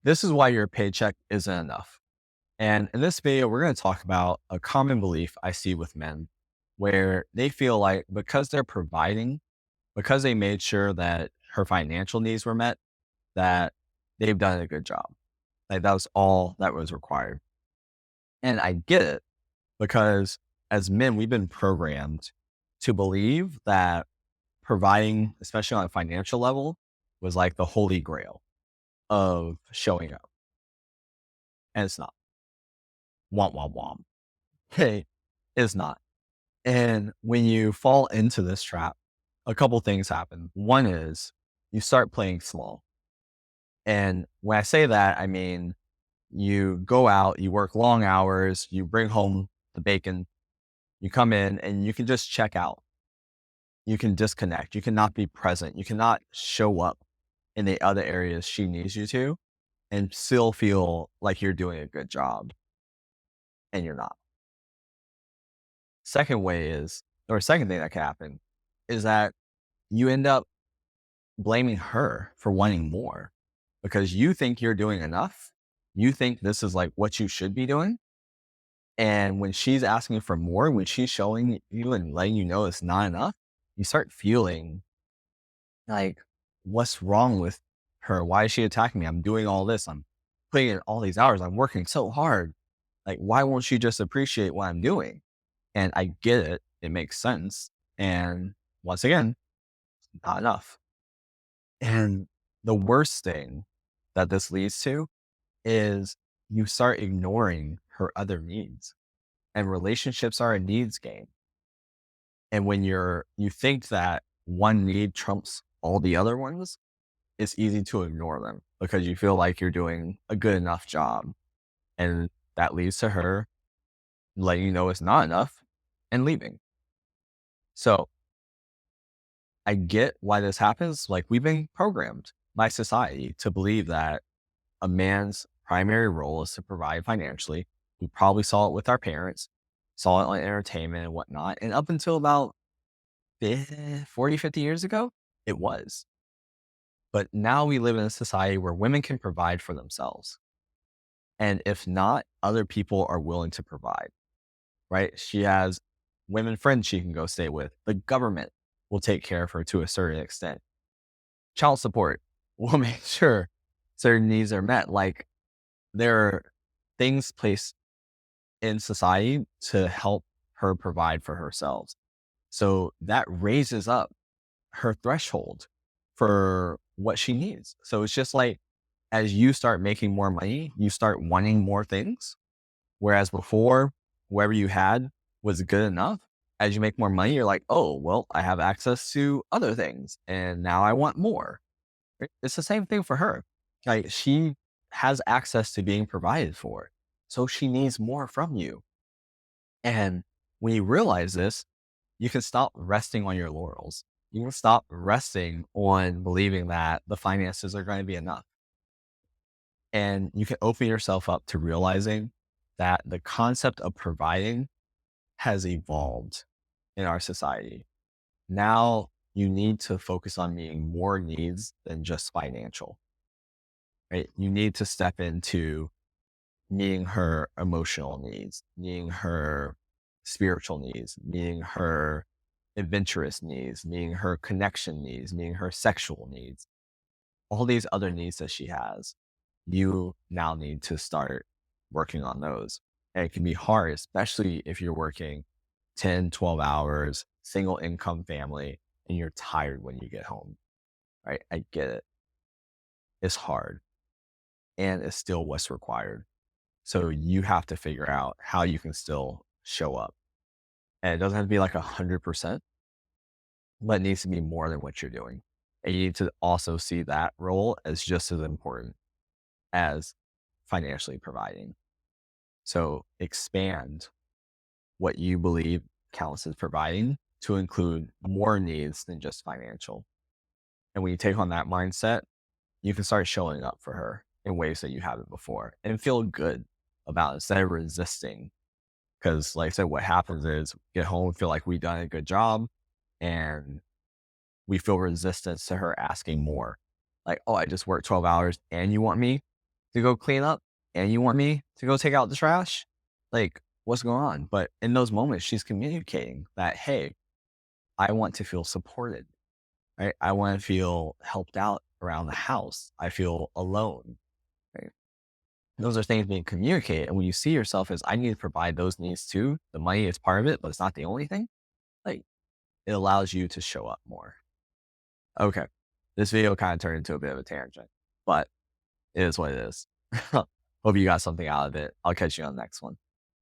This is why your paycheck isn't enough. And in this video, we're going to talk about a common belief I see with men where they feel like because they're providing, because they made sure that her financial needs were met, that they've done a good job. Like that was all that was required. And I get it because as men, we've been programmed to believe that providing, especially on a financial level, was like the holy grail of showing up. And it's not. Womp, womp, womp. Hey, it's not. And when you fall into this trap, a couple things happen. One is you start playing small. And when I say that, I mean, you go out, you work long hours, you bring home the bacon, you come in and you can just check out. You can disconnect. You cannot be present. You cannot show up in the other areas she needs you to and still feel like you're doing a good job and you're not. Second way is, or second thing that can happen is that you end up blaming her for wanting more because you think you're doing enough. You think this is like what you should be doing. And when she's asking for more, when she's showing you and letting you know it's not enough, you start feeling like, what's wrong with her? Why is she attacking me? I'm doing all this. I'm putting in all these hours. I'm working so hard. Like, why won't she just appreciate what I'm doing? And I get it. It makes sense. And once again, not enough. And the worst thing that this leads to is you start ignoring her other needs. And relationships are a needs game. And when you think that one need trumps all the other ones, it's easy to ignore them because you feel like you're doing a good enough job. And that leads to her letting you know it's not enough and leaving. So I get why this happens. Like we've been programmed by society to believe that a man's primary role is to provide financially. We probably saw it with our parents, saw it on entertainment and whatnot. And up until about 40, 50 years ago, it was. But now we live in a society where women can provide for themselves. And if not, other people are willing to provide, right? She has women friends she can go stay with. The government will take care of her to a certain extent. Child support will make sure certain needs are met. Like there are things placed in society to help her provide for herself. So that raises up her threshold for what she needs. So it's just like as you start making more money, you start wanting more things. Whereas before, whoever you had was good enough. As you make more money, you're like, oh, well, I have access to other things and now I want more. Right? It's the same thing for her. Like she has access to being provided for. So she needs more from you. And when you realize this, you can stop resting on your laurels. You can stop resting on believing that the finances are going to be enough. And you can open yourself up to realizing that the concept of providing has evolved in our society. Now you need to focus on meeting more needs than just financial, right? You need to step into meeting her emotional needs, meeting her spiritual needs, meeting her adventurous needs, meeting her connection needs, meeting her sexual needs, all these other needs that she has. You now need to start working on those. And it can be hard, especially if you're working 10, 12 hours, single income family, and you're tired when you get home, right? I get it. It's hard and it's still what's required. So you have to figure out how you can still show up. And it doesn't have to be like 100%, but it needs to be more than what you're doing. And you need to also see that role as just as important as financially providing. So expand what you believe counts as providing to include more needs than just financial. And when you take on that mindset, you can start showing up for her in ways that you haven't before and feel good about it instead of resisting. Because like I said, what happens is get home, feel like we've done a good job and we feel resistance to her asking more. Like, oh, I just worked 12 hours and you want me? to go clean up and you want me to go take out the trash? Like, what's going on? But in those moments, she's communicating that, hey, I want to feel supported, right? I want to feel helped out around the house. I feel alone, right? Those are things being communicated. And when you see yourself as, I need to provide those needs too, the money is part of it, but it's not the only thing. Like, it allows you to show up more. Okay. This video kind of turned into a bit of a tangent, but it is what it is. Hope you got something out of it. I'll catch you on the next one.